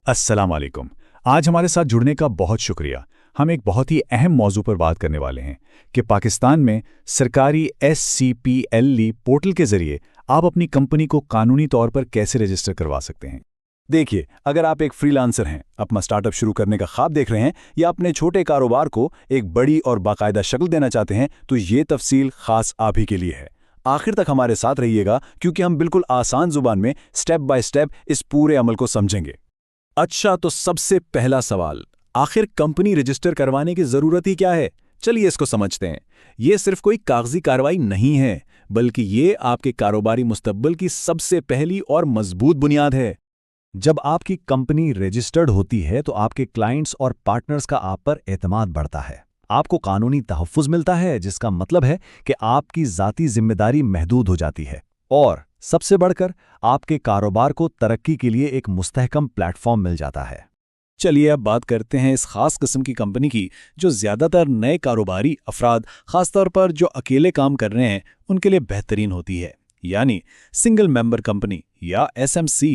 अस्सलाम वालेकुम। आज हमारे साथ जुड़ने का बहुत शुक्रिया। हम एक बहुत ही अहम मौजू पर बात करने वाले हैं कि पाकिस्तान में सरकारी SCPLE पोर्टल के जरिए आप अपनी कंपनी को कानूनी तौर पर कैसे रजिस्टर करवा सकते हैं। देखिए, अगर आप एक फ्रीलांसर हैं, अपना स्टार्टअप शुरू करने का ख्वाब देख रहे हैं या अपने छोटे कारोबार को एक बड़ी और बाकायदा शक्ल देना चाहते हैं, तो ये तफसील खास आप ही के लिए है। आखिर तक हमारे साथ रहिएगा क्योंकि हम बिल्कुल आसान जुबान में स्टेप बाय स्टेप इस पूरे अमल को समझेंगे। अच्छा, तो सबसे पहला सवाल, आखिर कंपनी रजिस्टर करवाने की जरूरत ही क्या है? चलिए इसको समझते हैं। ये सिर्फ कोई कागजी कार्रवाई नहीं है, बल्कि ये आपके कारोबारी मुस्तकबिल की सबसे पहली और मजबूत बुनियाद है। जब आपकी कंपनी रजिस्टर्ड होती है तो आपके क्लाइंट्स और पार्टनर्स का आप पर एतमाद बढ़ता है। आपको कानूनी तहफ़्फ़ुज़ मिलता है, जिसका मतलब है कि आपकी ज़ाती जिम्मेदारी महदूद हो जाती है और सबसे बढ़कर आपके कारोबार को तरक्की के लिए एक मुस्तहकम प्लेटफॉर्म मिल जाता है। चलिए अब बात करते हैं इस खास किस्म की कंपनी की जो ज़्यादातर नए कारोबारी अफराद, खासतौर पर जो अकेले काम कर रहे हैं, उनके लिए बेहतरीन होती है, यानी सिंगल मेंबर कंपनी या SMC।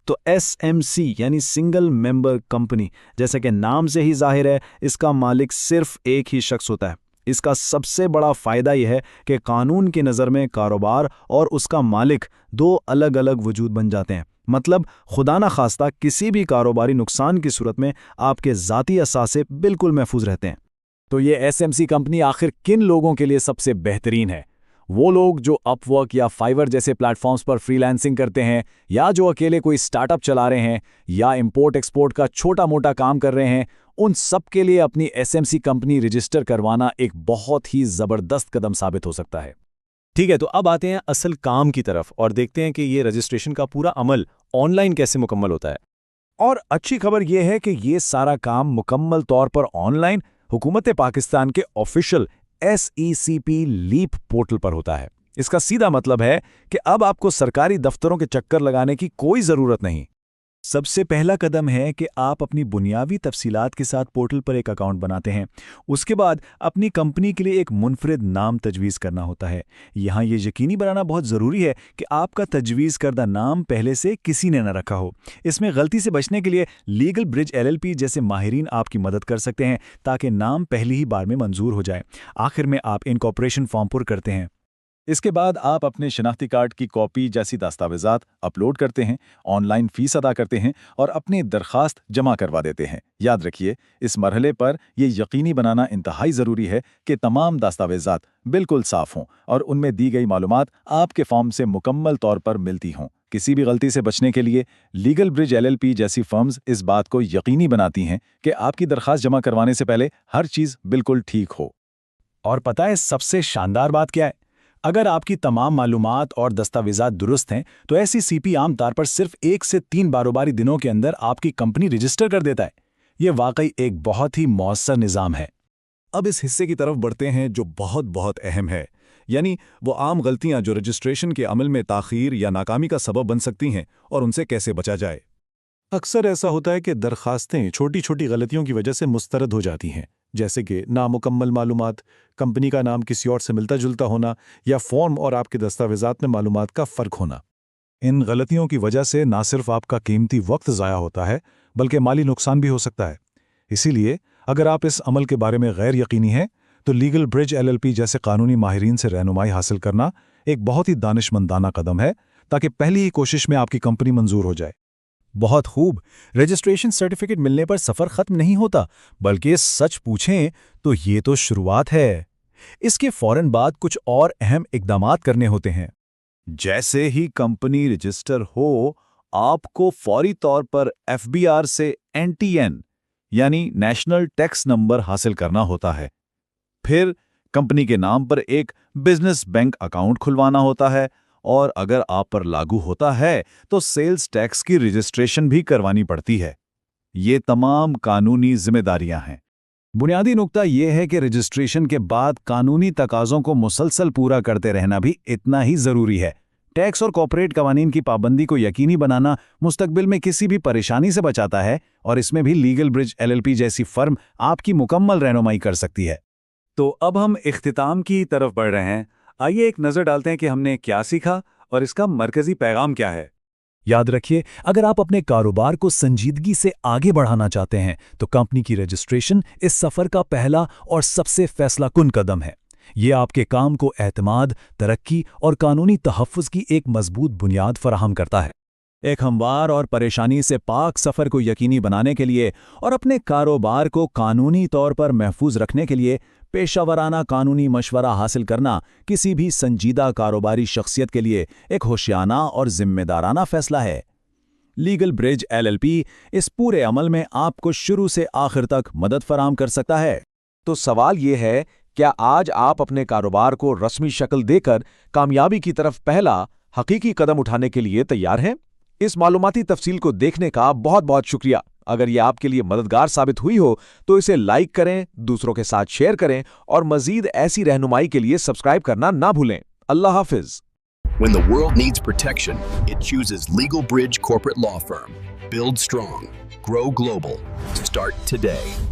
तो SMC यानी सिंगल मेंबर कंपनी, जैसा कि नाम से ही जाहिर है, इसका मालिक सिर्फ एक ही शख्स होता है। इसका सबसे बड़ा फ़ायदा यह है कि कानून की नज़र में कारोबार और उसका मालिक दो अलग अलग वजूद बन जाते हैं। मतलब खुदा न खास्ता किसी भी कारोबारी नुकसान की सूरत में आपके ज़ाती असासे बिल्कुल महफूज रहते हैं। तो ये SMC कंपनी आखिर किन लोगों के लिए सबसे बेहतरीन है? वो लोग जो अपवर्क या फाइवर जैसे प्लेटफॉर्म्स पर फ्रीलांसिंग करते हैं, या जो अकेले कोई स्टार्टअप चला रहे हैं, या इंपोर्ट एक्सपोर्ट का छोटा मोटा काम कर रहे हैं, उन सब के लिए अपनी SMC कंपनी रजिस्टर करवाना एक बहुत ही ज़बरदस्त कदम साबित हो सकता है। ठीक है, तो अब आते हैं असल काम की तरफ और देखते हैं कि ये रजिस्ट्रेशन का पूरा अमल ऑनलाइन कैसे मुकम्मल होता है। और अच्छी खबर यह है कि ये सारा काम मुकम्मल तौर पर ऑनलाइन हुकूमत पाकिस्तान के ऑफिशियल SECP लीप पोर्टल पर होता है। इसका सीधा मतलब है कि अब आपको सरकारी दफ्तरों के चक्कर लगाने की कोई ज़रूरत नहीं। सबसे पहला कदम है कि आप अपनी बुनियादी तफसीलात के साथ पोर्टल पर एक अकाउंट बनाते हैं। उसके बाद अपनी कंपनी के लिए एक मुनफरिद नाम तजवीज़ करना होता है। यहाँ ये यकीनी बनाना बहुत ज़रूरी है कि आपका तजवीज़ करदा नाम पहले से किसी ने न रखा हो। इसमें गलती से बचने के लिए लीगल ब्रिज LLP जैसे माहिरीन आपकी मदद कर सकते हैं ताकि नाम पहली ही बार में मंजूर हो जाए। आखिर में आप इनकॉर्पोरेशन फॉर्म पुर करते हैं। इसके बाद आप अपने शनाख्ती कार्ड की कॉपी जैसी दस्तावेजात अपलोड करते हैं, ऑनलाइन फीस अदा करते हैं और अपनी दरखास्त जमा करवा देते हैं। याद रखिए, इस मरहले पर यह यकीनी बनाना इंतहाई ज़रूरी है कि तमाम दस्तावेजात बिल्कुल साफ़ हों और उनमें दी गई मालूमात आपके फॉर्म से मुकम्मल तौर पर मिलती हों। किसी भी गलती से बचने के लिए लीगल ब्रिज LLP जैसी फर्म्स इस बात को यकीनी बनाती हैं कि आपकी दरखास्त जमा करवाने से पहले हर चीज़ बिल्कुल ठीक हो। और पता है सबसे शानदार बात क्या है? अगर आपकी तमाम मालूमात और दस्तावेजात दुरुस्त हैं, तो SECP आमतौर पर सिर्फ 1 से 3 बारोबारी दिनों के अंदर आपकी कंपनी रजिस्टर कर देता है। ये वाकई एक बहुत ही मौसर निज़ाम है। अब इस हिस्से की तरफ बढ़ते हैं जो बहुत बहुत अहम है, यानी वो आम गलतियां जो रजिस्ट्रेशन के अमल में ताख़ीर या नाकामी का सबब बन सकती हैं और उनसे कैसे बचा जाए। अक्सर ऐसा होता है कि दरखास्तें छोटी छोटी गलतियों की वजह से मुस्तरद हो जाती हैं, जैसे कि नामुकम्मल मालूमात, कंपनी का नाम किसी और से मिलता जुलता होना या फॉर्म और आपके दस्तावेजात में मालूमात का फ़र्क होना। इन गलतियों की वजह से ना सिर्फ आपका कीमती वक्त ज़ाया होता है, बल्कि माली नुकसान भी हो सकता है। इसीलिए अगर आप इस अमल के बारे में गैर यकीनी हैं, तो लीगल ब्रिज LLP जैसे कानूनी माहिरीन से रहनुमाई हासिल करना एक बहुत ही दानिशमंदाना कदम है, ताकि पहली ही कोशिश में आपकी कंपनी मंजूर हो जाए। बहुत खूब। रजिस्ट्रेशन सर्टिफिकेट मिलने पर सफ़र ख़त्म नहीं होता, बल्कि सच पूछें तो ये तो शुरुआत है। इसके फ़ौरन बाद कुछ और अहम इक़दामात करने होते हैं। जैसे ही कंपनी रजिस्टर हो, आपको फौरी तौर पर FBR से NTN यानी नेशनल टैक्स नंबर हासिल करना होता है। फिर कंपनी के नाम पर एक बिजनेस बैंक अकाउंट खुलवाना होता है और अगर आप पर लागू होता है तो सेल्स टैक्स की रजिस्ट्रेशन भी करवानी पड़ती है। ये तमाम कानूनी जिम्मेदारियां हैं। बुनियादी नुक्ता यह है कि रजिस्ट्रेशन के बाद कानूनी तकाज़ों को मुसलसल पूरा करते रहना भी इतना ही ज़रूरी है। टैक्स और कॉर्पोरेट कवानीन की पाबंदी को यकीनी बनाना मुस्तकबिल में किसी भी परेशानी से बचाता है और इसमें भी लीगल ब्रिज LLP जैसी फर्म आपकी मुकम्मल रहनुमाई कर सकती है। तो अब हम इख्तिताम की तरफ बढ़ रहे हैं। आइए एक नज़र डालते हैं कि हमने क्या सीखा और इसका मरकज़ी पैगाम क्या है। یاد رکھیے، اگر آپ اپنے کاروبار کو سنجیدگی سے آگے بڑھانا چاہتے ہیں تو کمپنی کی رجسٹریشن اس سفر کا پہلا اور سب سے فیصلہ کن قدم ہے۔ یہ آپ کے کام کو اعتماد، ترقی اور قانونی تحفظ کی ایک مضبوط بنیاد فراہم کرتا ہے۔ ایک ہموار اور پریشانی سے پاک سفر کو یقینی بنانے کے لیے اور اپنے کاروبار کو قانونی طور پر محفوظ رکھنے کے لیے پیشہ ورانہ قانونی مشورہ حاصل کرنا کسی بھی سنجیدہ کاروباری شخصیت کے لیے ایک ہوشیارانہ اور ذمہ دارانہ فیصلہ ہے۔ لیگل برج LLP اس پورے عمل میں آپ کو شروع سے آخر تک مدد فراہم کر سکتا ہے۔ تو سوال یہ ہے، کیا آج آپ اپنے کاروبار کو رسمی شکل دے کر کامیابی کی طرف پہلا حقیقی قدم اٹھانے کے لیے تیار ہیں؟ اس معلوماتی تفصیل کو دیکھنے کا بہت بہت شکریہ۔ اگر یہ آپ کے لیے مددگار ثابت ہوئی ہو تو اسے لائک کریں، دوسروں کے ساتھ شیئر کریں اور مزید ایسی رہنمائی کے لیے سبسکرائب کرنا نہ بھولیں۔ اللہ حافظ۔ When the world needs protection, it chooses Legal Bridge Corporate Law Firm. Build strong. Grow global. Start today.